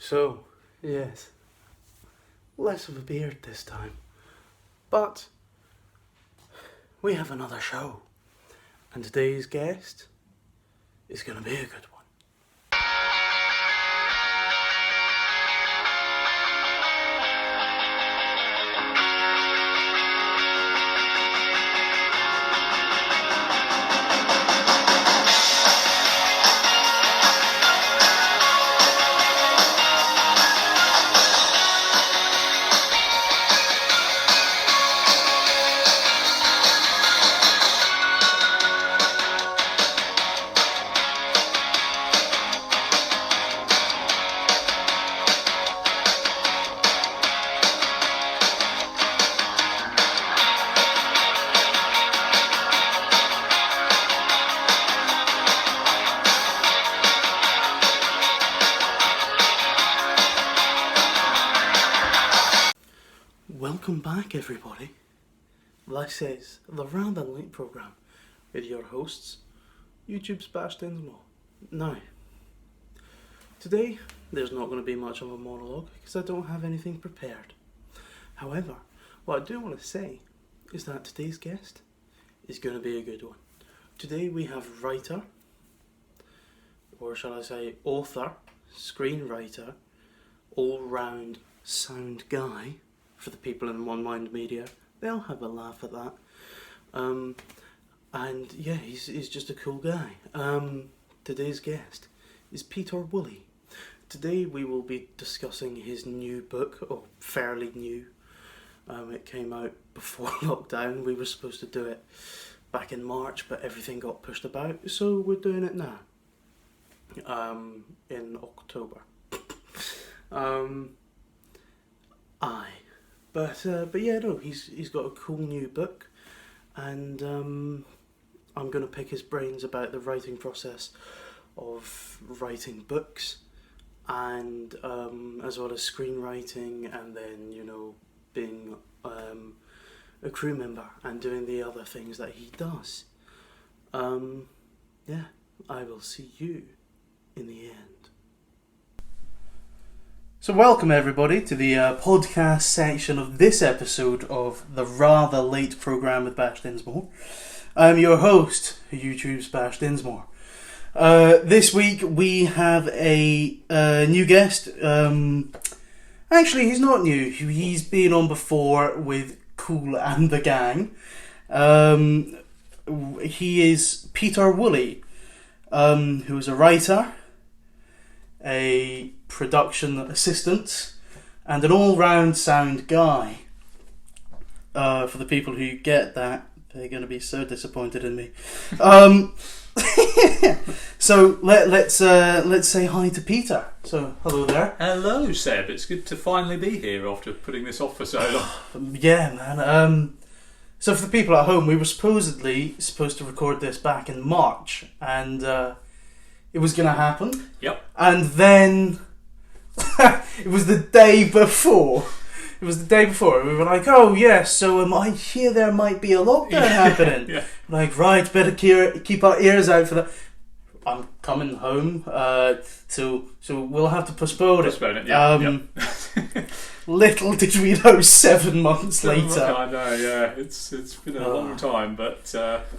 So, yes, less of a beard this time, but we have another show, and today's guest is going to be a good one. Welcome back, everybody. This is the Rather Late programme with your hosts, YouTube's Bash Dinsmore. Now, today there's not going to be much of a monologue because I don't have anything prepared. However, what I do want to say is that today's guest is going to be a good one. Today we have writer, or shall I say author, screenwriter, all-round sound guy. For the people in One Mind Media, they'll have a laugh at that. And yeah, he's just a cool guy. Today's guest is Peter Woolley. Today we will be discussing his new book, or fairly new. It came out before lockdown. We were supposed to do it back in March, but everything got pushed about, so we're doing it now. In October. But yeah, no, he's got a cool new book, and I'm going to pick his brains about the writing process of writing books, and as well as screenwriting, and then, you know, being a crew member and doing the other things that he does. Yeah, I will see you in the end. So welcome everybody to the podcast section of this episode of the Rather Late programme with Bash Dinsmore. I'm your host, YouTube's Bash Dinsmore. This week we have a new guest. Actually, he's not new. He's been on before with Cool and the Gang. He is Peter Woolley, who is a writer, a production assistant, and an all-round sound guy. For the people who get that, they're going to be so disappointed in me. So let's say hi to Peter. So hello there. Hello, Seb. It's good to finally be here after putting this off for so long. Yeah, man. So for the people at home, we were supposed to record this back in March, and it was going to happen. Yep. And then it was the day before. We were like, oh yes, so I hear there might be a lockdown happening. Yeah. Like, right, better keep our ears out for that. I'm coming home, so we'll have to postpone it. Yep. Little did we know, 7 months later. I know, yeah. It's been a long time, but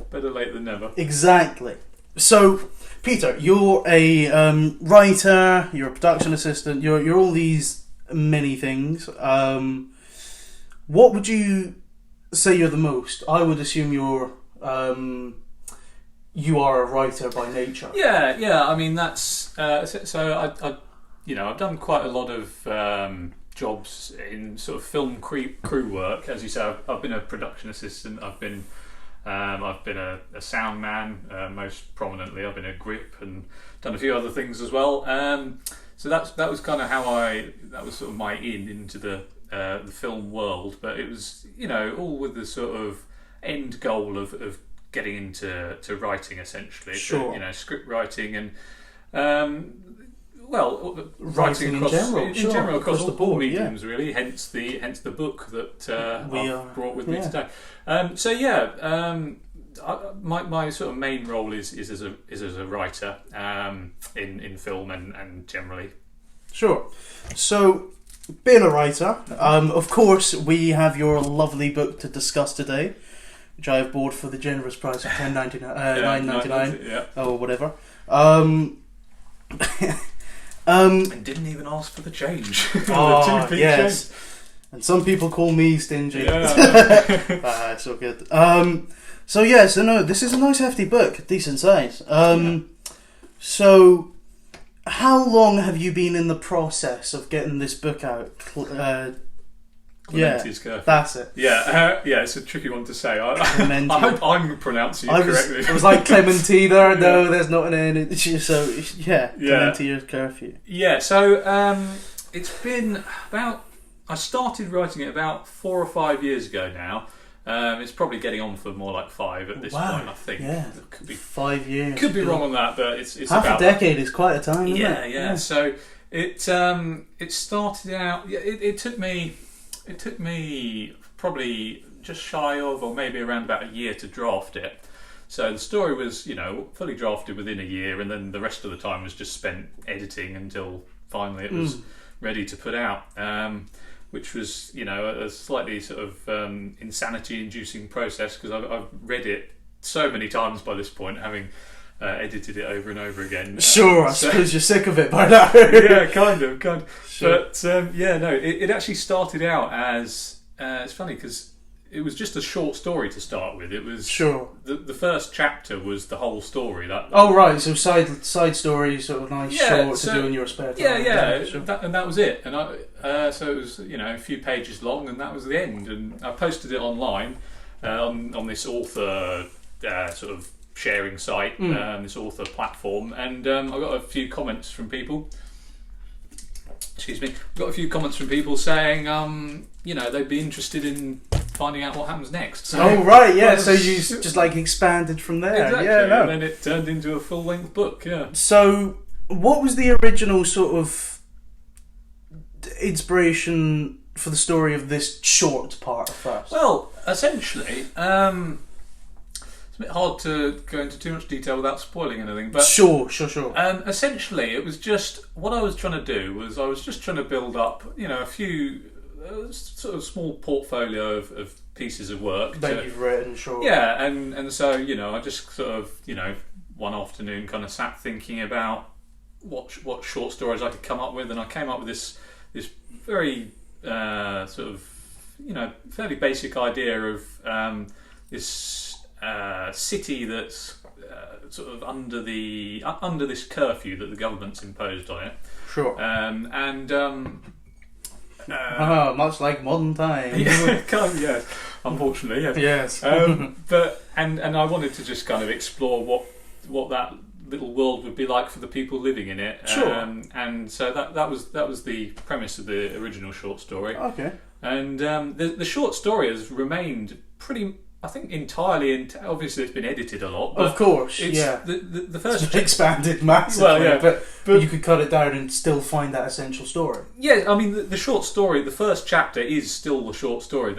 better late than never. Exactly. So, Peter, you're a writer, you're a production assistant, you're all these many things. What would you say you're the most? I would assume you are a writer by nature. Yeah. I mean, that's so. I've done quite a lot of jobs in sort of film crew work. As you say, I've been a production assistant. I've been a sound man, most prominently. I've been a grip and done a few other things as well. So that was kind of that was sort of my into the film world. But it was, all with the sort of end goal of getting into writing, essentially. Sure. So, script writing and writing in general, in general across the all board, mediums, really. Hence the book that I've brought with me today. My sort of main role is as a writer in film and generally Sure. So, being a writer, of course, we have your lovely book to discuss today, which I have bought for the generous price of $9.99 or whatever. And didn't even ask for the change. Oh, yes. Change. And some people call me stingy. Yeah. It's all good. No, this is a nice hefty book, decent size. So, how long have you been in the process of getting this book out? Clementi's curfew. That's it. Yeah, it's a tricky one to say. I hope I'm pronouncing it correctly. It was like Clementina. No, there's not an N in it. So, Clementi's curfew. Yeah, so it's been about... I started writing it about 4 or 5 years ago now. It's probably getting on for more like 5 at this point, I think. Yeah, it could be 5 years. Could be wrong on that, but it's half about a decade is quite a time, isn't it? Yeah. So it started out. Yeah, it took me probably just shy of, or maybe around about a year to draft it. So the story was, fully drafted within a year, and then the rest of the time was just spent editing until finally it was ready to put out. Which was, a slightly sort of insanity-inducing process, because I've read it so many times by this point, having edited it over and over again. Sure, I suppose you're sick of it by now. Yeah, kind of. Sure. But it actually started out as it's funny because it was just a short story to start with. It was the first chapter was the whole story. Right. So side story, sort of nice short to do in your spare time. Yeah. Sure. That was it. And so it was a few pages long, and that was the end. And I posted it online on this author sort of sharing site, this author platform, and I got a few comments from people. Excuse me. Got a few comments from people saying, they'd be interested in finding out what happens next. So, so you just like expanded from there. Exactly. Yeah, no. And then it turned into a full-length book. Yeah. So, what was the original sort of inspiration for the story of this short part first? Well, essentially, it's a bit hard to go into too much detail without spoiling anything, but sure. Essentially, it was just what I was trying to do was I was just trying to build up, a few sort of small portfolio of pieces of work that you've written. Sure. Yeah, and so I just sort of one afternoon kind of sat thinking about what short stories I could come up with, and I came up with this very sort of fairly basic idea of this city that's sort of under this curfew that the government's imposed on it. Sure. Much like modern times. Yes. Unfortunately, yes. Yes. But I wanted to just kind of explore what that little world would be like for the people living in it. Sure. And so that was the premise of the original short story. Okay. And the short story has remained pretty, I think, entirely. Obviously, it's been edited a lot. But of course, The first it's expanded massively. Well, yeah, but you could cut it down and still find that essential story. Yeah, I mean, the short story, the first chapter is still the short story.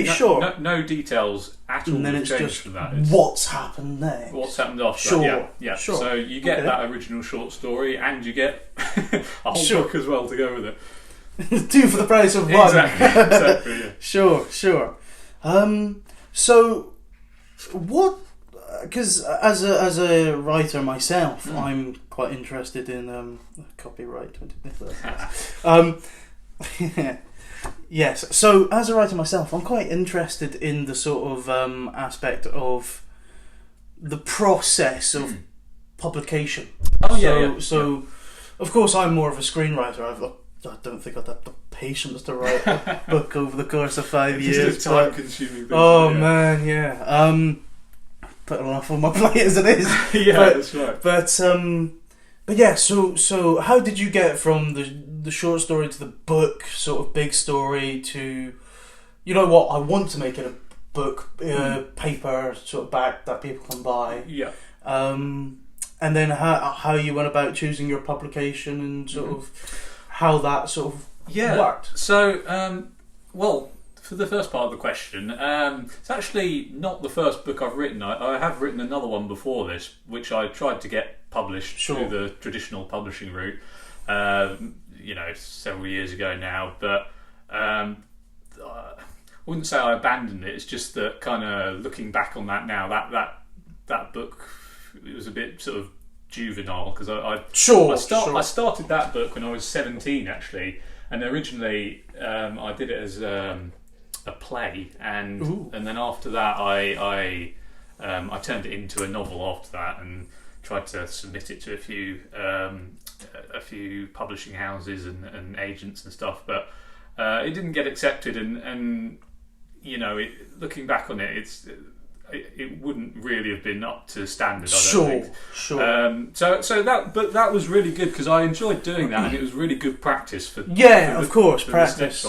Sure. No details at all. And then it's changed just from that. What's happened next. What's happened after sure. that? Yeah. Sure. So you get that original short story, and you get a whole book as well to go with it. 2 for the price of 1. Exactly. Yeah. Sure. So, what? Because as a writer myself, I'm quite interested in copyright. Yes. So, as a writer myself, I'm quite interested in the sort of aspect of the process of publication. So, of course, I'm more of a screenwriter. I don't think I'd have the patience to write a book over the course of 5 years. It's time-consuming. Man, yeah. Put enough on my plate as it is. That's right. But yeah. So how did you get from the short story to the book, sort of big story, to I want to make it a book, paper sort of back that people can buy. Yeah. And then how you went about choosing your publication and sort of how that sort of worked. So, for the first part of the question, it's actually not the first book I've written. I have written another one before this, which I tried to get published through the traditional publishing route. several years ago now, but I wouldn't say I abandoned it. It's just that kind of looking back on that now, that book, it was a bit sort of juvenile because I started that book when I was 17 actually, and originally I did it as a play, and then after that I turned it into a novel after that and tried to submit it to a few publishing houses and agents and stuff, but it didn't get accepted, and looking back on it, it wouldn't really have been up to standard. I don't think. So that was really good because I enjoyed doing that, and it was really good practice for practice.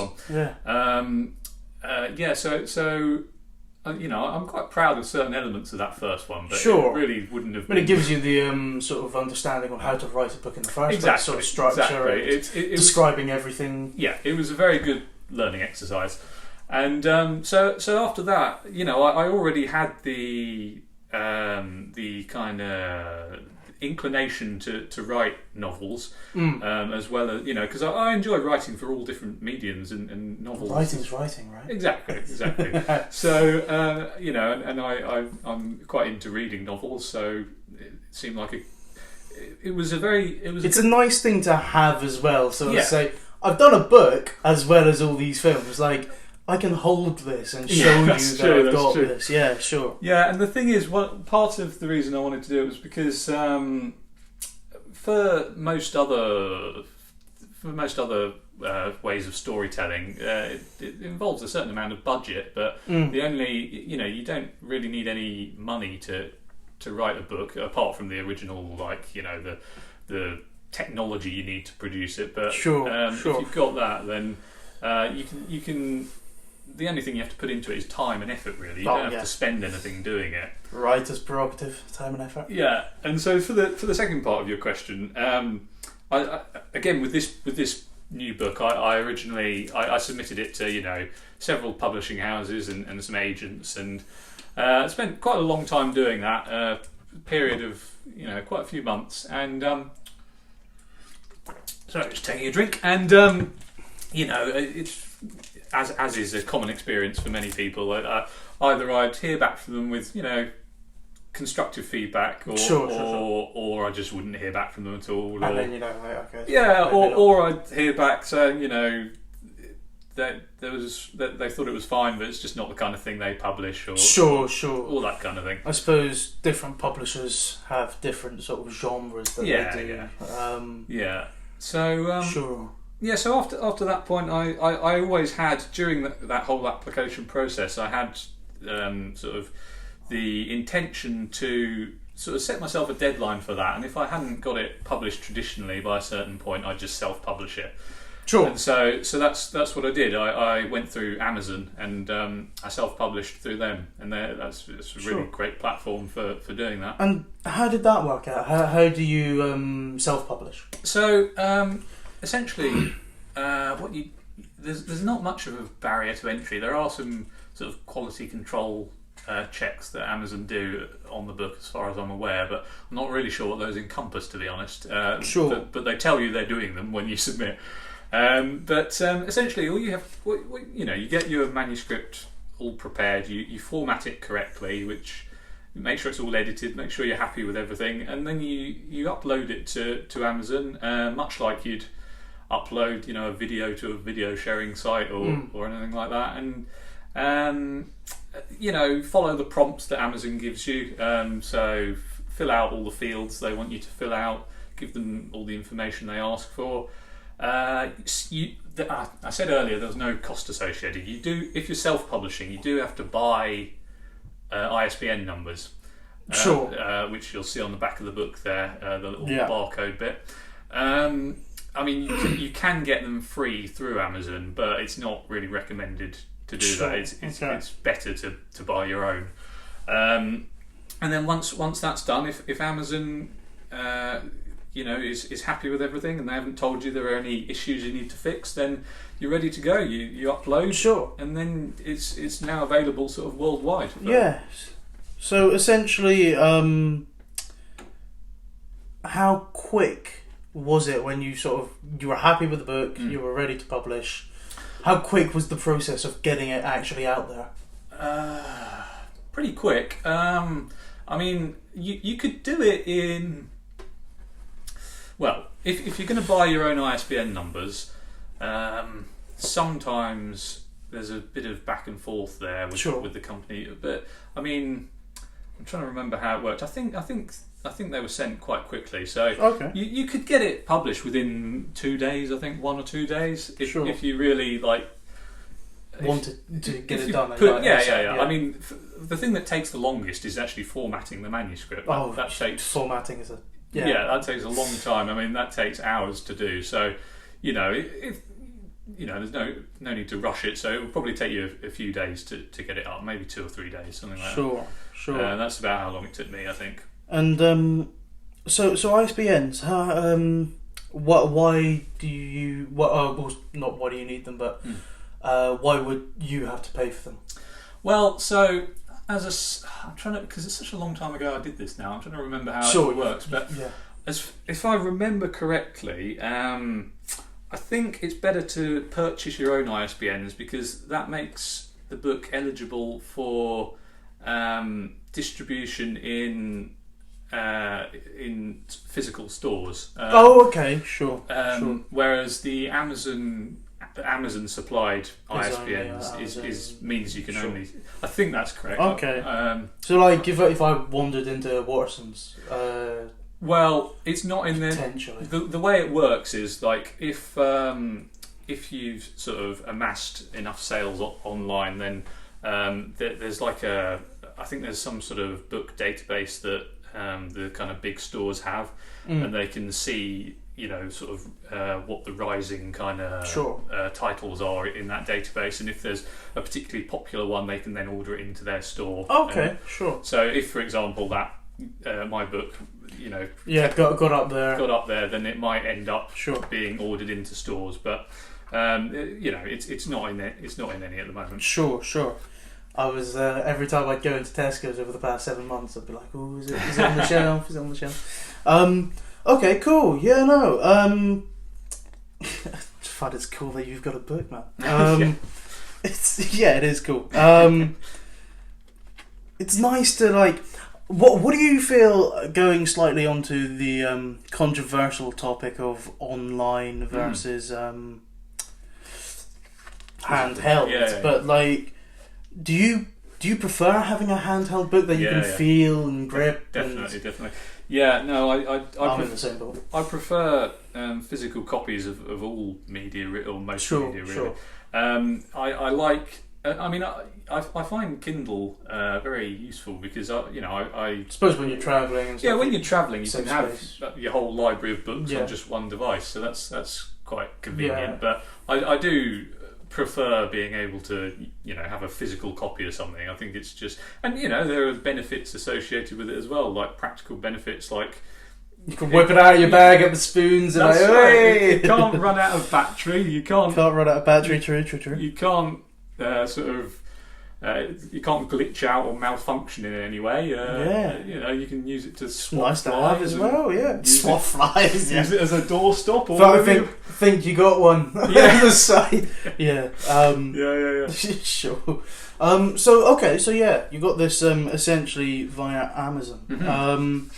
I'm quite proud of certain elements of that first one, but it really wouldn't have been. But it gives you the sort of understanding of how to write a book in the first place, sort of structure, it's describing everything. Yeah, it was a very good learning exercise. And so after that, I already had the kind of inclination to write novels, as well as because I enjoy writing for all different mediums and novels. Writing's writing, right? Exactly. So I'm quite into reading novels, so it seemed like it's a nice thing to have as well. So to say, I've done a book as well as all these films, like. I can hold this and show you that I've got this. Yeah, sure. Yeah, and the thing is, part of the reason I wanted to do it was because for most other ways of storytelling, it involves a certain amount of budget. But the only you don't really need any money to write a book apart from the original, the technology you need to produce it. But if you've got that, then you can. The only thing you have to put into it is time and effort, really. You don't have to spend anything doing it. Writer's prerogative, time and effort. Yeah, and so for the second part of your question, I again with this new book, I originally submitted it to several publishing houses and some agents, and spent quite a long time doing that, a period of quite a few months, and sorry, just taking a drink, and it's. As is a common experience for many people, either I'd hear back from them with constructive feedback, or I just wouldn't hear back from them at all. And then okay. Yeah, or I'd hear back saying that they thought it was fine, but it's just not the kind of thing they publish, or all that kind of thing. I suppose different publishers have different sort of genres that they do. So Yeah, so after that point, I always had, during that whole application process, I had sort of the intention to sort of set myself a deadline for that, and if I hadn't got it published traditionally by a certain point, I'd just self-publish it. Sure. And so that's what I did. I went through Amazon and I self-published through them, and it's a really great platform for doing that. And how did that work out? How do you self-publish? So. Essentially, there's not much of a barrier to entry. There are some sort of quality control checks that Amazon do on the book, as far as I'm aware, but I'm not really sure what those encompass, to be honest. But they tell you they're doing them when you submit. Essentially, all you have, you get your manuscript all prepared. You format it correctly, which. Make sure it's all edited, make sure you're happy with everything, and then you upload it to Amazon, much like you'd upload a video to a video sharing site or anything like that, and follow the prompts that Amazon gives you. So fill out all the fields they want you to fill out, give them all the information they ask for. I said earlier there was no cost associated. You do, if you're self-publishing, you do have to buy ISBN numbers, which you'll see on the back of the book there, the little barcode bit. I mean, you can get them free through Amazon, but it's not really recommended to do that. It's better to buy your own. And then once that's done, if Amazon is happy with everything and they haven't told you there are any issues you need to fix, then you're ready to go. You upload, and then it's now available sort of worldwide. Yes. So essentially, how quick was it when you were happy with the book, you were ready to publish? How quick was the process of getting it actually out there? Pretty quick. I mean, you could do it in... Well, if you're going to buy your own ISBN numbers, sometimes there's a bit of back and forth there with the company. But, I mean, I'm trying to remember how it worked. I think they were sent quite quickly. So you could get it published within 2 days, I think, 1 or 2 days. If you really, wanted to get it done. Yeah. I mean, the thing that takes the longest is actually formatting the manuscript. That takes formatting is that takes a long time. I mean, that takes hours to do. So, if there's no need to rush it. So it will probably take you a few days to get it up, maybe 2 or 3 days, something like that. Sure. That's about how long it took me, I think. And so ISBNs. Why do you? Not why do you need them, but. Why would you have to pay for them? Well, so I'm trying to, because it's such a long time ago I did this now. I'm trying to remember how it works. But if I remember correctly, I think it's better to purchase your own ISBNs because that makes the book eligible for distribution in physical stores. Sure. Whereas the Amazon supplied ISBNs means you can only. I think that's correct. Okay. So if I wandered into Waterson's. Well, it's not in there. Potentially. The way it works is if you've sort of amassed enough sales online, then there's I think there's some sort of book database that the kind of big stores have, and they can see. What the rising kind of titles are in that database, and if there's a particularly popular one, they can then order it into their store. Sure. So if, for example, that my book, got up there, then it might end up being ordered into stores, but it's not in it. It's not in any at the moment. Sure. I was every time I'd go into Tesco's over the past 7 months, I'd be like, "Oh, is it on the shelf? Is it on the shelf?" Okay, cool. Yeah, no. I find it's cool that you've got a book, man. It is cool. It's nice to What do you feel, going slightly onto the controversial topic of online versus handheld? But do you prefer having a handheld book that you can feel and grip? Definitely. Yeah, no, I'm in the same boat. I prefer physical copies of all media, or most media, really. Sure. I like. I find Kindle very useful because I suppose when you're travelling. And stuff, when you're travelling, you can have your whole library of books on just one device, so that's quite convenient. But I do prefer being able to have a physical copy of something. I think it's just, and there are benefits associated with it as well, like practical benefits, like you can whip it out of your bag at the spoons and hey! You can't run out of battery. You can't run out of battery. True. You can't you can't glitch out or malfunction in any way. You can use it to swap nice to flies have as well. Swap flies. Use it as a doorstop. Or think you got one. Yeah. The side. Yeah. Sure. So you got this essentially via Amazon. Mm-hmm.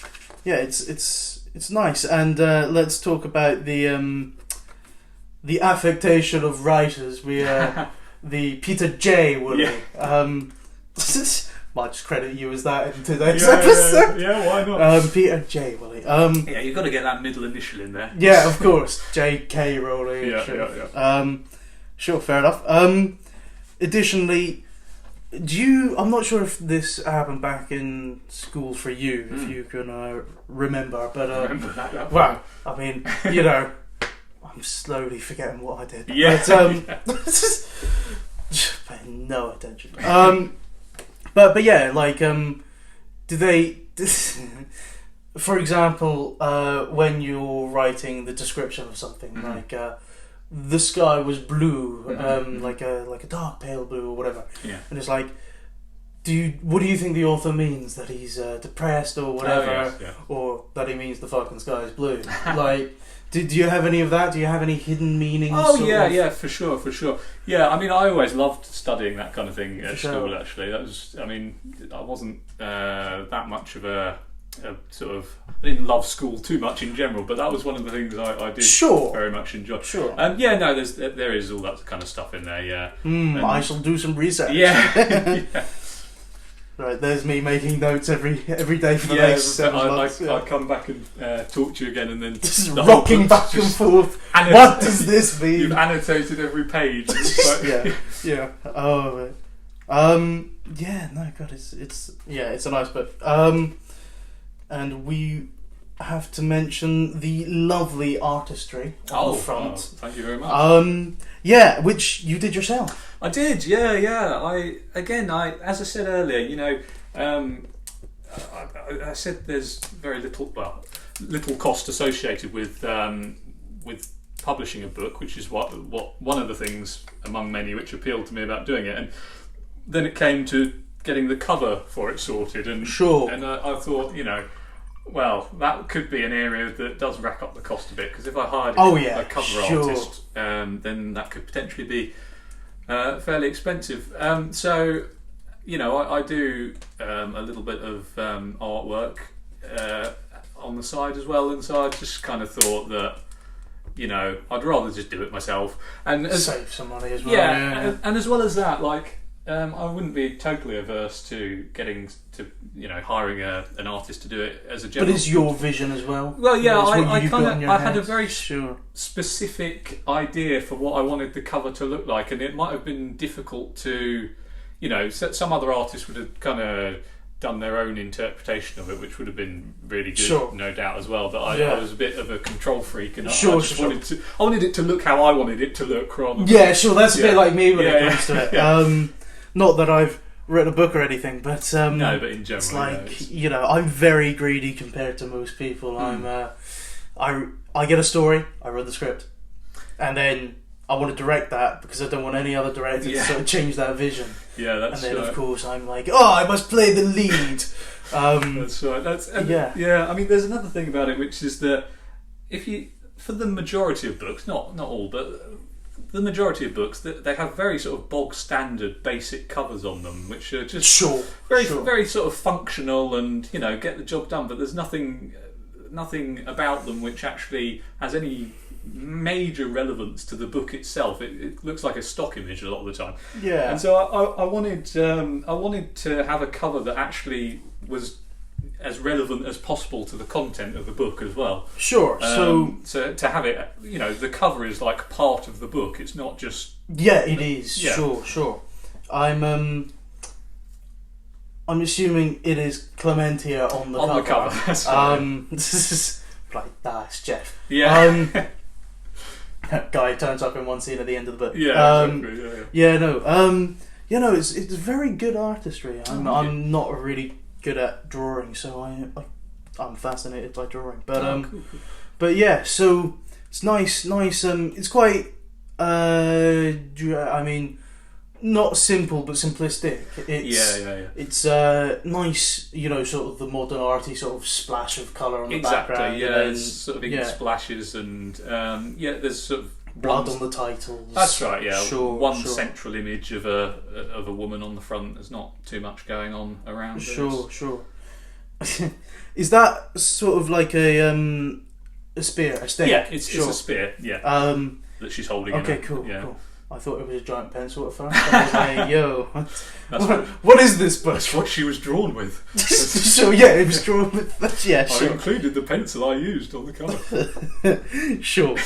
It's nice, and let's talk about the affectation of writers. The Peter J Woolley. Might just credit you as that in today's episode. Yeah, why not? Peter J Woolley. You've got to get that middle initial in there. Yeah, of course. J.K. Rowling. Yeah. Sure, fair enough. Additionally, I'm not sure if this happened back in school for you, if you can remember, but remember that. Well, I mean, I'm slowly forgetting what I did. Yeah. But, paying no attention. But yeah, do they? For example, when you're writing the description of something, like the sky was blue, like a dark pale blue or whatever, and it's like, what do you think the author means? That he's depressed or whatever, or that he means the fucking sky is blue? Do you have any of that? Do you have any hidden meanings? Oh yeah, for sure. Yeah, I mean, I always loved studying that kind of thing at school. Actually, that was. I mean, I wasn't that much of a sort of. I didn't love school too much in general, but that was one of the things I did very much enjoy. Sure. Yeah, no, there is all that kind of stuff in there. Yeah. I shall do some research. Yeah. Yeah. Right, there's me making notes every day for the next 7 months. I come back and talk to you again, and then just rocking back and forth. What does this mean? You've annotated every page. Yeah. Oh, yeah. No, God, it's a nice book. And we have to mention the lovely artistry on the front. Thank you very much. Yeah, which you did yourself. I did, yeah. I as I said earlier, you know, I said there's very little cost associated with publishing a book, which is what one of the things among many which appealed to me about doing it. And then it came to getting the cover for it sorted, and I thought, you know, well, that could be an area that does rack up the cost a bit, because if I hired a cover artist, then that could potentially be fairly expensive. So, you know, I do a little bit of artwork on the side as well, and so I just kind of thought that, you know, I'd rather just do it myself and save some money as well. Yeah. And as well as that, like, I wouldn't be totally averse to getting to, you know, hiring an artist to do it as a general. But it's your vision as well. Well, yeah, I had a very specific idea for what I wanted the cover to look like, and it might have been difficult to, you know, some other artists would have kind of done their own interpretation of it, which would have been really good, no doubt as well. But I was a bit of a control freak, and I wanted it to look how I wanted it to look. That's a bit like me when it comes to it. Yeah. Not that I've written a book or anything, but no, but in general, it's like, you know, I'm very greedy compared to most people. I get a story, I read the script, and then I want to direct that because I don't want any other director to sort of change that vision. Yeah, that's and then of course I'm like, I must play the lead. That's right. Yeah. I mean, there's another thing about it, which is that for the majority of books, not all, but the majority of books, they have very sort of bog standard basic covers on them, which are just very sort of functional and, you know, get the job done. But there's nothing about them which actually has any major relevance to the book itself. It looks like a stock image a lot of the time. Yeah. And so I wanted to have a cover that actually was as relevant as possible to the content of the book as well. Sure. So to have it, you know, the cover is like part of the book. It's not just. Yeah, it is. Yeah. Sure. I'm assuming it is Clementia on the cover. On the cover. That's right. This is like that's Jeff. Yeah. That guy turns up in one scene at the end of the book. Yeah. Exactly. You know, it's very good artistry. I'm not really good at drawing, so I'm fascinated by drawing. But cool. But yeah, so it's nice. It's quite I mean, not simple but simplistic. It's nice, you know, sort of the modern arty sort of splash of colour on the background. Yeah, it's sort of ink splashes and there's sort of blood on the titles. That's right. Yeah, one central image of a woman on the front. There's not too much going on around. Sure. Is that sort of like a spear, a stake? Yeah, it's a spear. Yeah. That she's holding. Okay, cool. I thought it was a giant pencil at first. I was like, yo, what is this book? That's what she was drawn with. So yeah, it was drawn with. Yeah, I included the pencil I used on the cover. Sure.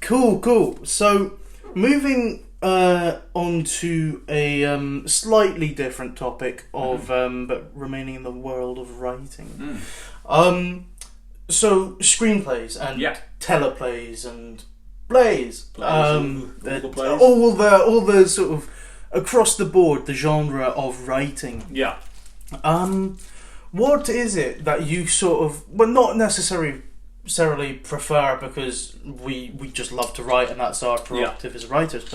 Cool. So moving on to a slightly different topic of but remaining in the world of writing. So screenplays and teleplays and plays. All the plays. All the sort of across the board, the genre of writing. Yeah. What is it that you sort of, well, not necessarily prefer, because we just love to write and that's our prerogative as writers,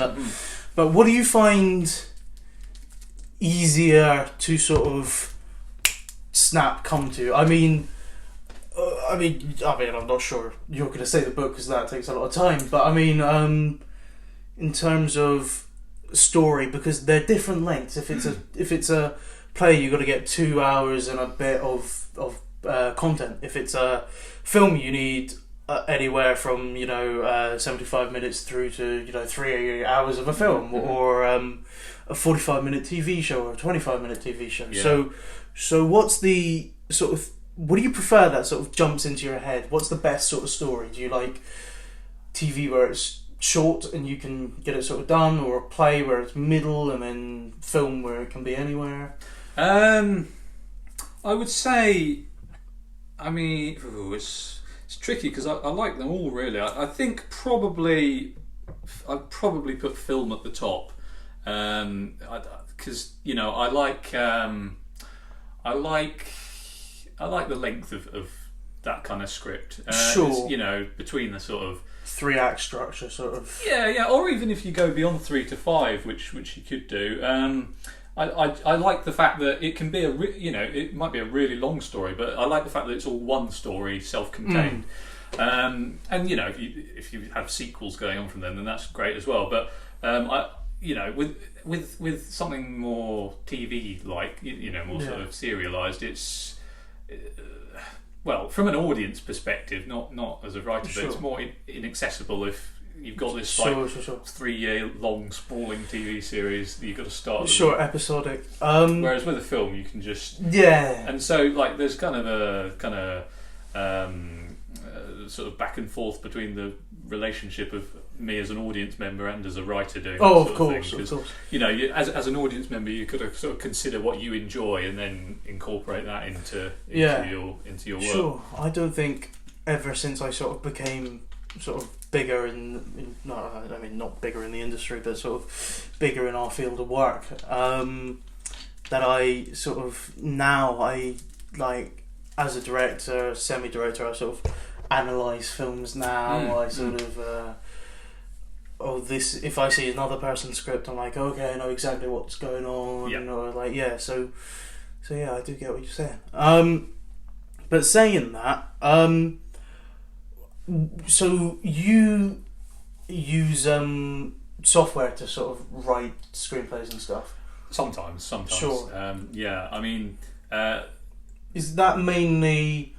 but what do you find easier to sort of come to? I mean, I mean, I'm not sure you're going to say the book because that takes a lot of time. But I mean, in terms of story, because they're different lengths. If it's a play, you got to get 2 hours and a bit of content. If it's a film, you need anywhere from 75 minutes through to 3 hours of a film, or a 45-minute TV show or a 25-minute TV show. Yeah. So what's the sort of, what do you prefer that sort of jumps into your head? What's the best sort of story? Do you like TV where it's short and you can get it sort of done, or a play where it's middle, and then film where it can be anywhere? I would say, I mean, it's tricky because I like them all really. I think I'd probably put film at the top, because I like the length of that kind of script. Sure. Between the sort of 3-act structure, sort of. Yeah, or even if you go beyond 3 to 5, which you could do. I like the fact that it can be it might be a really long story, but I like the fact that it's all one story, self-contained. And if you have sequels going on from then that's great as well. But with something more TV like, more sort of serialized, it's well, from an audience perspective, not as a writer, Sure. but it's more inaccessible if you've got this Sure. 3-year long sprawling TV series that you've got to start with. Sure, episodic. Whereas with a film, you can just And so there's kind of a sort of back and forth between the relationship of me as an audience member and as a writer doing. Oh, that of sort course, thing. of course. As an audience member, you could sort of consider what you enjoy and then incorporate that into your work. Sure, I don't think ever since I sort of became sort of bigger not bigger in the industry, but sort of bigger in our field of work, that I sort of now like as a director, semi-director, I sort of analyse films now. I sort of if I see another person's script, I'm like, okay, I know exactly what's going on. So I do get what you're saying. But saying that, so you use software to sort of write screenplays and stuff? Sometimes. Sure. I mean, is that mainly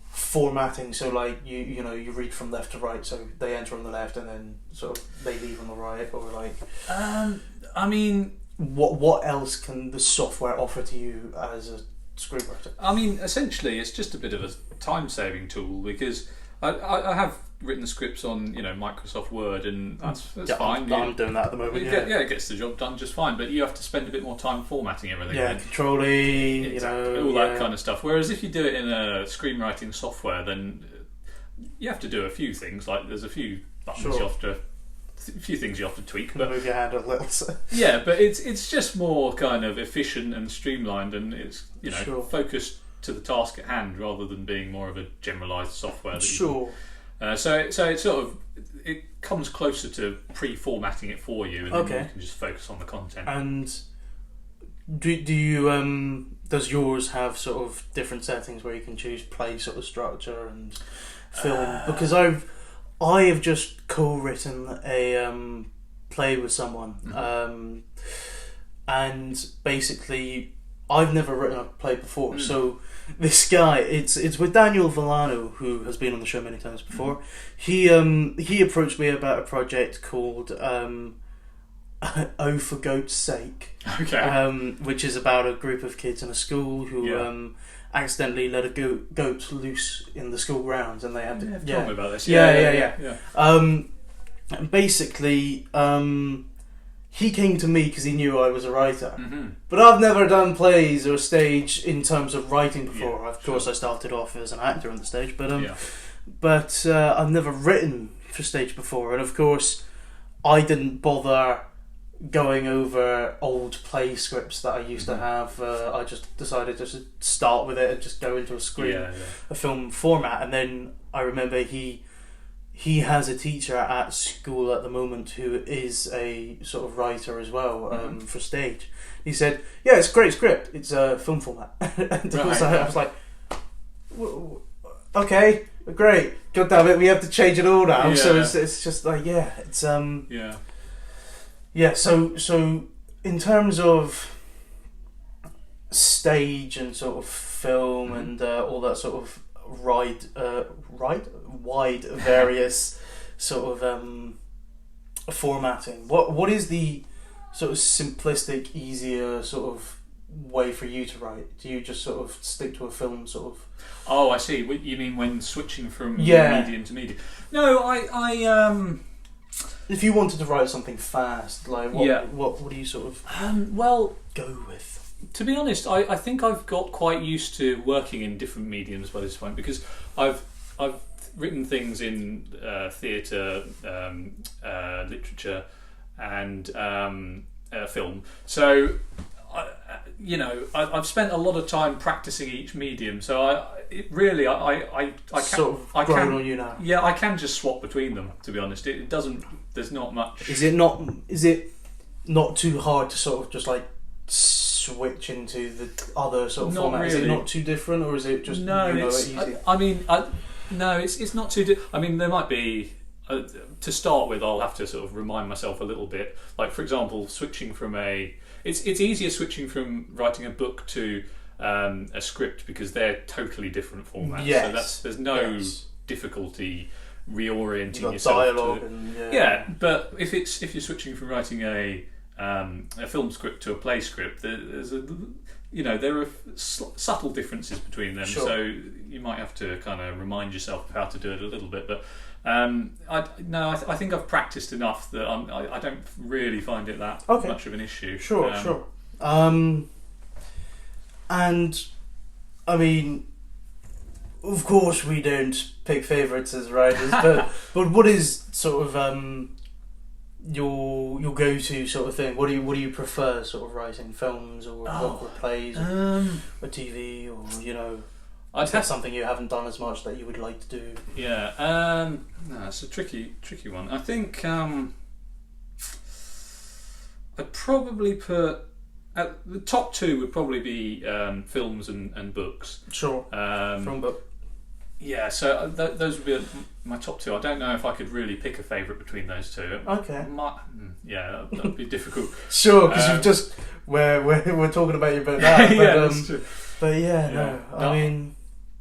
formatting? So like you read from left to right, so they enter on the left and then sort of they leave on the right, or like I mean, what else can the software offer to you as a screenwriter? I mean, essentially it's just a bit of a time saving tool, because I have written scripts on Microsoft Word, and that's fine. I'm doing that at the moment. It gets the job done just fine, but you have to spend a bit more time formatting everything. Yeah, Control-E, all that kind of stuff. Whereas if you do it in a screenwriting software, then you have to do a few things. Like there's a few buttons a few things you have to tweak, but move your hand a little. Yeah, but it's just more kind of efficient and streamlined, and it's focused to the task at hand rather than being more of a generalised software. So it sort of it comes closer to pre-formatting it for you, and then you can just focus on the content. And do you does yours have sort of different settings where you can choose play sort of structure and film? Because I have just co-written a play with someone, and basically I've never written a play before, so this guy, it's with Daniel Villano, who has been on the show many times before. He approached me about a project called Oh For Goat's Sake, which is about a group of kids in a school who accidentally let a goat loose in the school grounds, and they had to tell me about this. And basically he came to me because he knew I was a writer, but I've never done plays or stage in terms of writing before. Of course, I started off as an actor on the stage, but I've never written for stage before, and of course I didn't bother going over old play scripts that I used to have. I just decided to start with it and just go into a film format. And then I remember he has a teacher at school at the moment who is a sort of writer as well, for stage. He said, it's a great script, it's a film format. And I was like, okay, great. God damn it, we have to change it all now. Yeah. So it's just like, it's Yeah. Yeah, so in terms of stage and sort of film and all that sort of wide various sort of formatting, what is the sort of simplistic, easier sort of way for you to write? Do you just sort of stick to a film sort of? Oh, I see. What you mean when switching from Yeah. medium to medium? No, I If you wanted to write something fast, like what, Yeah. what do you sort of well, go with? to be honest, I think I've got quite used to working in different mediums by this point, because I've written things in theatre, literature, and film. So I've spent a lot of time practicing each medium. So I can Sort of I grown can on you now. yeah, I can just swap between them. To be honest, it doesn't. There's not much. Is it not too hard to sort of just like switch into the other sort of Not format? Is it really. not too different, or is it just No, you know it's. it easy? No, it's not too. I mean, there might be. To start with, I'll have to sort of remind myself a little bit. Like, for example, switching from it's easier switching from writing a book to a script, because they're totally different formats. Yes. So there's no Yes. difficulty reorienting You've got yourself dialogue to. and Yeah, but if you're switching from writing a film script to a play script, there are subtle differences between them. Sure. So you might have to kind of remind yourself of how to do it a little bit. But I think I've practiced enough that I don't really find it that Okay. much of an issue. Sure. And I mean, of course, we don't pick favourites as writers, but what is sort of your go-to sort of thing? What do you prefer, sort of writing, films or plays or TV, or I'd is that have something you haven't done as much that you would like to do? Yeah, no, it's a tricky one. I think I'd probably put at the top two would probably be films and books. Sure. Film, book. Yeah, so those would be my top two. I don't know if I could really pick a favourite between those two. Okay. Yeah, that would be difficult. Sure, because you've just we're talking about your book now. But, Yeah, that's true. But Yeah. no.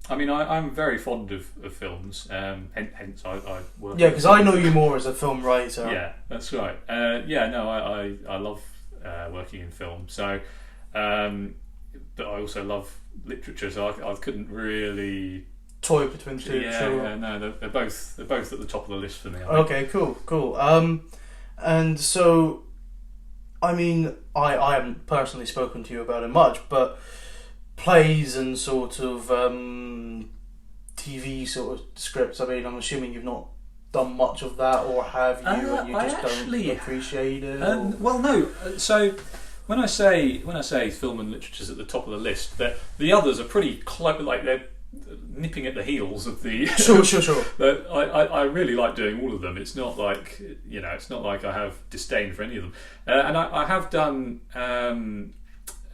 I mean, I'm very fond of films. Hence, I work. Yeah, because I know you more as a film writer. Yeah, that's right. I love working in film. So, but I also love literature. So I couldn't really Toy between the two. Yeah, sure. yeah, no, they're both at the top of the list for me. I think. Okay, cool. And so, I mean, I haven't personally spoken to you about it much, but plays and sort of TV sort of scripts. I mean, I'm assuming you've not done much of that, or have you? And you just don't appreciate it. Well, no. So when I say film and literature's at the top of the list, the others are pretty close. Like they're nipping at the heels of the. Sure. But I really like doing all of them. It's not like it's not like I have disdain for any of them. And I have done.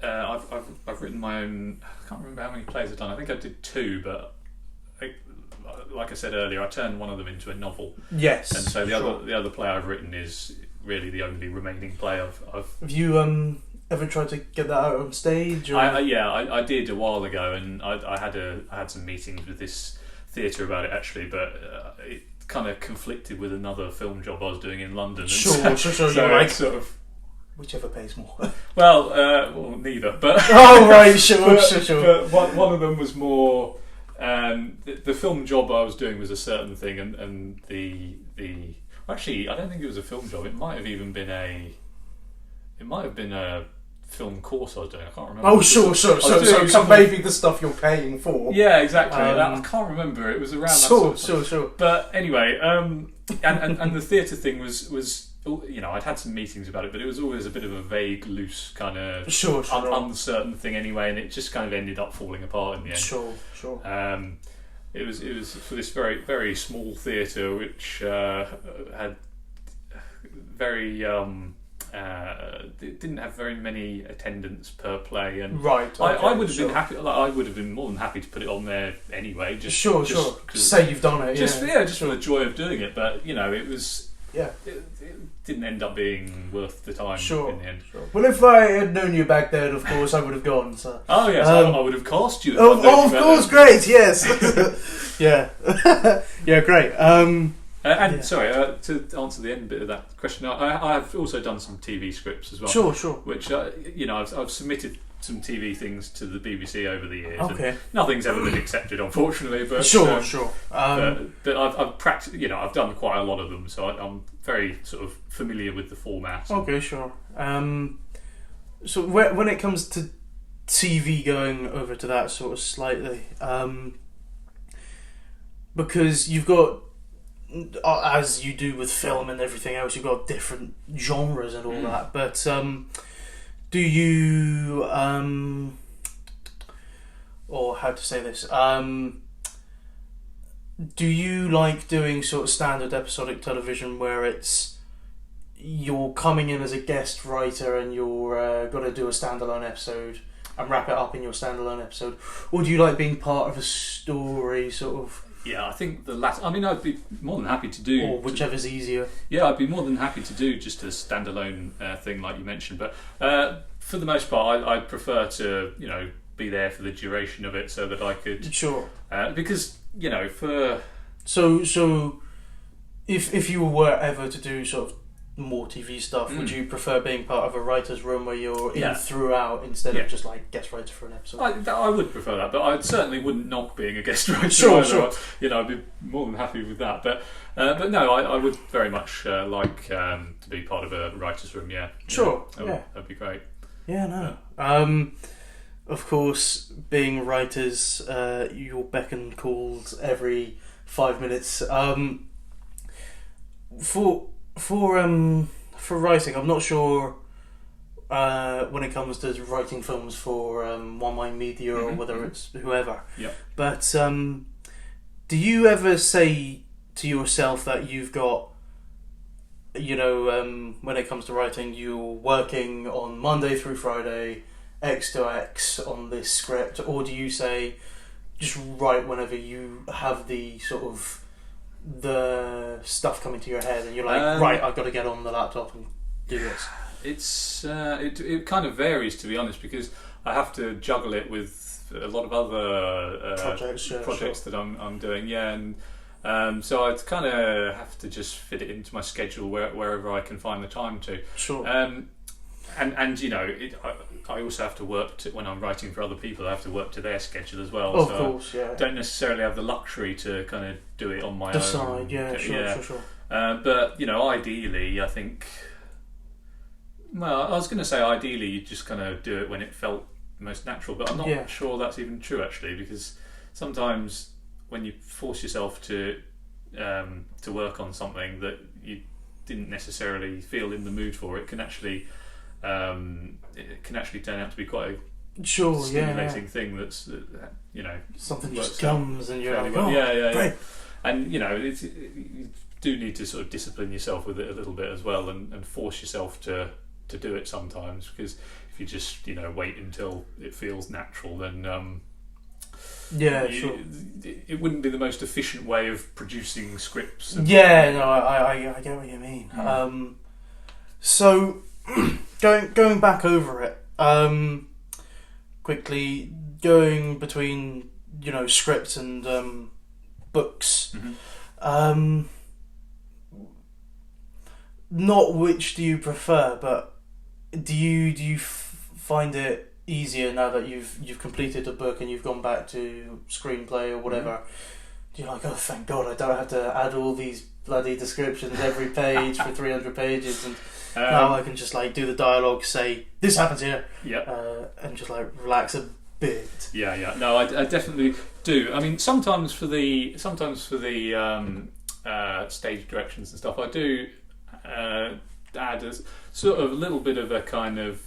I've written my own. I can't remember how many plays I've done. I think I did 2, but like I said earlier, I turned one of them into a novel. Yes. And so the other play I've written is really the only remaining play I've. Have you ever tried to get that out on stage? Or? I did a while ago, and I had some meetings with this theatre about it actually, but it kind of conflicted with another film job I was doing in London. And Sure. So You're like, sort of. whichever pays more. Well, neither. But oh right, sure. But one of them was more. The film job I was doing was a certain thing, and the actually I don't think it was a film job. It might have even been a film course I was doing. I can't remember. Oh sure. So maybe the stuff you're paying for. Yeah, exactly. I can't remember. It was around that. Sure. But anyway, and the theatre thing was. I'd had some meetings about it, but it was always a bit of a vague, loose kind of uncertain thing anyway, and it just kind of ended up falling apart in the end. Sure. It was for this very, very small theatre, which had very it didn't have very many attendance per play, and Right. Okay, I would have been happy. Like, I would have been more than happy to put it on there anyway. Sure. Say you've done it. Just just for the joy of doing it. But it was. Yeah. It didn't end up being worth the time in the end. Sure. Well, if I had known you back then, of course, I would have gone. So. Oh yes, I would have cast you. Of course, great. Yes. Yeah. Yeah, great. Sorry, to answer the end bit of that question, I've also done some TV scripts as well. Sure. Which I've submitted some TV things to the BBC over the years. Okay. And nothing's ever been accepted, unfortunately. But sure. But I've practiced. I've done quite a lot of them, so I'm very sort of familiar with the format. Okay, sure. So when it comes to TV, going over to that sort of slightly, because you've got, as you do with film and everything else, you've got different genres and all that. But do you, or how to say this? Do you like doing sort of standard episodic television where you're coming in as a guest writer and you're got to do a standalone episode and wrap it up in your standalone episode, or do you like being part of a story sort of? Yeah, I think the latter. I mean, I'd be more than happy to do, or whichever's easier. Yeah, I'd be more than happy to do just a standalone thing like you mentioned. But for the most part, I'd prefer to be there for the duration of it so that I could. Sure. Because for so if you were ever to do sort of more TV stuff, would you prefer being part of a writer's room where you're in throughout instead of just like guest writer for an episode? I would prefer that, but I certainly wouldn't knock being a guest writer. Sure. I'd be more than happy with that. But no, I would very much like to be part of a writer's room. Yeah. Sure. That'd be great. Yeah. No. Of course, being writers, you're beck and called every 5 minutes. For writing, I'm not sure when it comes to writing films for One Mind Media or whether it's whoever. Yeah. But do you ever say to yourself that you've got, when it comes to writing, you're working on Monday through Friday, X to X on this script, or do you say just write whenever you have the sort of the stuff coming to your head and you're like, right, I've got to get on the laptop and do this? It kind of varies, to be honest, because I have to juggle it with a lot of other projects that I'm doing, and so I'd kind of have to just fit it into my schedule wherever I can find the time to. Sure. I also have to work when I'm writing for other people. I have to work to their schedule as well. Of course, yeah. Don't necessarily have the luxury to kind of do it on my own. Decide, sure. But ideally, I think. Well, I was going to say ideally you just kind of do it when it felt most natural, but I'm not sure that's even true actually, because sometimes when you force yourself to work on something that you didn't necessarily feel in the mood for, it can actually turn out to be quite a stimulating thing. That's something just comes and you're like, great. And you do need to sort of discipline yourself with it a little bit as well, and force yourself to do it sometimes, because if you just wait until it feels natural, then it wouldn't be the most efficient way of producing scripts. I get what you mean. So going back over it quickly, going between scripts and books, not which do you prefer, but do you find it easier now that you've completed a book and you've gone back to screenplay or whatever? You're like, oh, thank God, I don't have to add all these bloody descriptions every page for 300 pages, and now I can just like do the dialogue, say this happens here, and just like relax a bit. No, I definitely do. I mean, sometimes for the stage directions and stuff, I do add a sort of a little bit of a kind of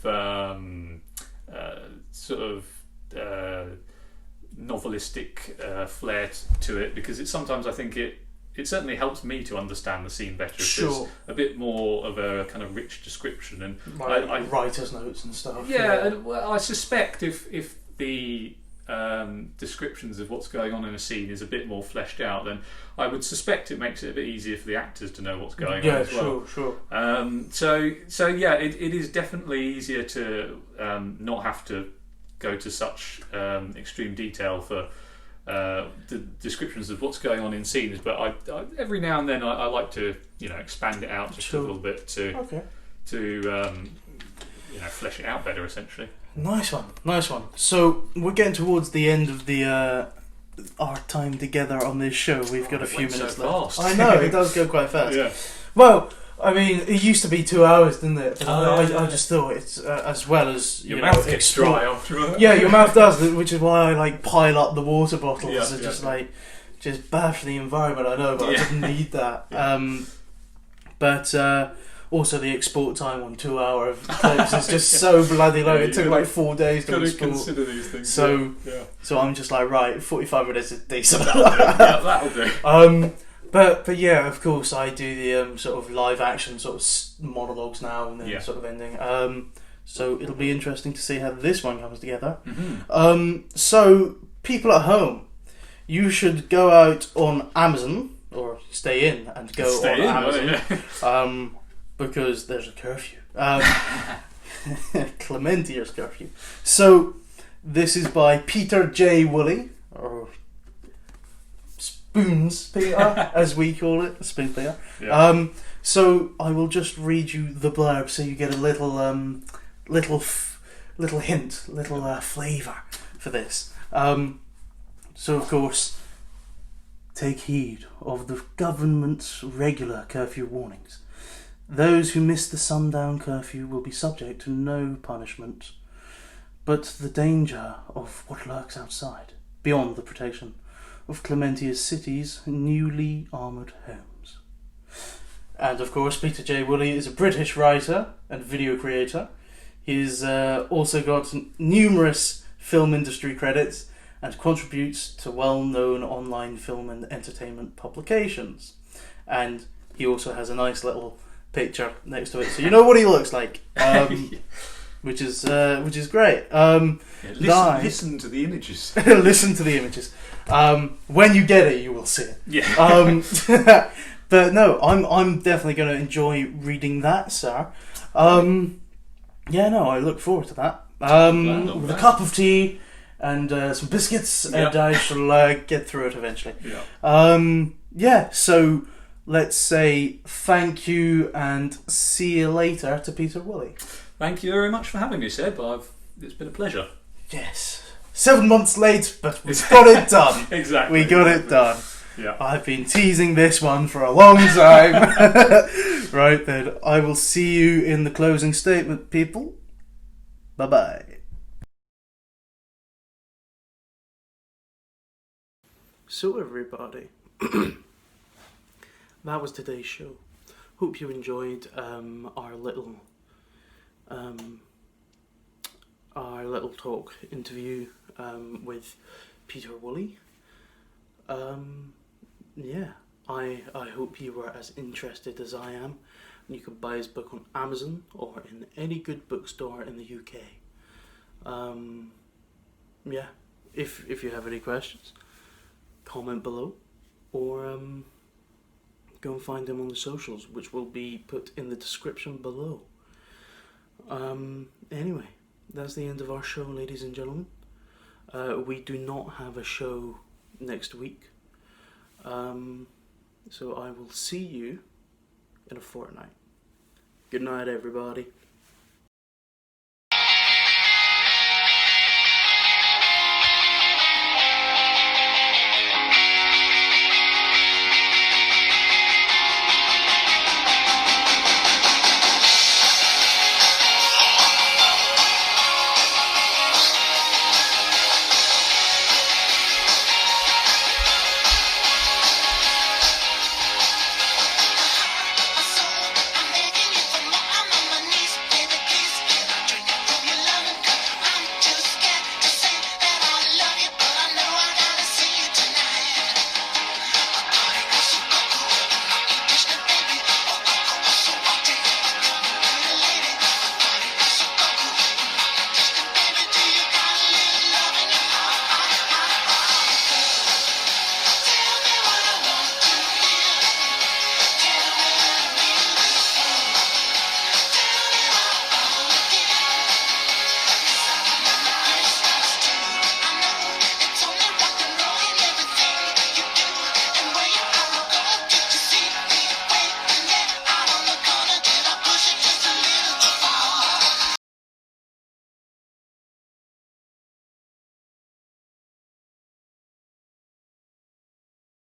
novelistic flair to it, because sometimes I think it it certainly helps me to understand the scene better. If Sure. there's a bit more of a kind of rich description, and Like writer's notes and stuff. yeah, and, well, I suspect if the descriptions of what's going on in a scene is a bit more fleshed out, then I would suspect it makes it a bit easier for the actors to know what's going on as well. Sure. So yeah, it is definitely easier to not have to go to such extreme detail for the descriptions of what's going on in scenes. But I every now and then I like to expand it out just a little bit to flesh it out better, essentially. Nice one. So we're getting towards the end of the our time together on this show. We've got a few minutes left. Fast. I know, it does go quite fast. Yeah. Well, I mean, it used to be 2 hours, didn't it? I Yeah. just thought it's as well as Your mouth gets dry after that. Yeah, your mouth does, which is why I pile up the water bottles. Yeah, It's just bad for the environment. I know, but I didn't need that. Yeah. But also the export time on 2 hour clips is just so bloody low. It took 4 days to export. Consider these things. So yeah. so I'm just right, 45 minutes is decent. That'll do. But yeah, of course I do the sort of live action sort of monologues now and then sort of ending. So it'll be interesting to see how this one comes together. Mm-hmm. So people at home, you should go out on Amazon or stay in and go on Amazon because there's a curfew. Clementia's curfew. So this is by Peter J Woolley, or Spoons Peter, as we call it, Spoon Peter. Yeah. So I will just read you the blurb so you get a little hint, flavour for this. So of course, take heed of the government's regular curfew warnings. Those who miss the sundown curfew will be subject to no punishment, but the danger of what lurks outside, beyond the protection of Clementia's city's newly armoured homes. And of course, Peter J Woolley is a British writer and video creator. He's also got numerous film industry credits and contributes to well-known online film and entertainment publications. And he also has a nice little picture next to it, so you know what he looks like, which is great. Listen to the images. Listen to the images. When you get it, you will see it. Yeah. But no, I'm definitely going to enjoy reading that, sir. I look forward to that. With a cup of tea and some biscuits, and I shall get through it eventually. Yeah. So let's say thank you and see you later to Peter Woolley. Thank you very much for having me, Seb. It's been a pleasure. Yes. 7 months late, but we got it done. Exactly. We got it done. Yeah. I've been teasing this one for a long time. Right then, I will see you in the closing statement, people. Bye-bye. So everybody, that was today's show. Hope you enjoyed our little talk interview with Peter Woolley. I hope you were as interested as I am. You can buy his book on Amazon or in any good bookstore in the UK. If you have any questions, comment below, or go and find him on the socials, which will be put in the description below. Anyway, that's the end of our show, ladies and gentlemen. We do not have a show next week, so I will see you in a fortnight. Good night, everybody.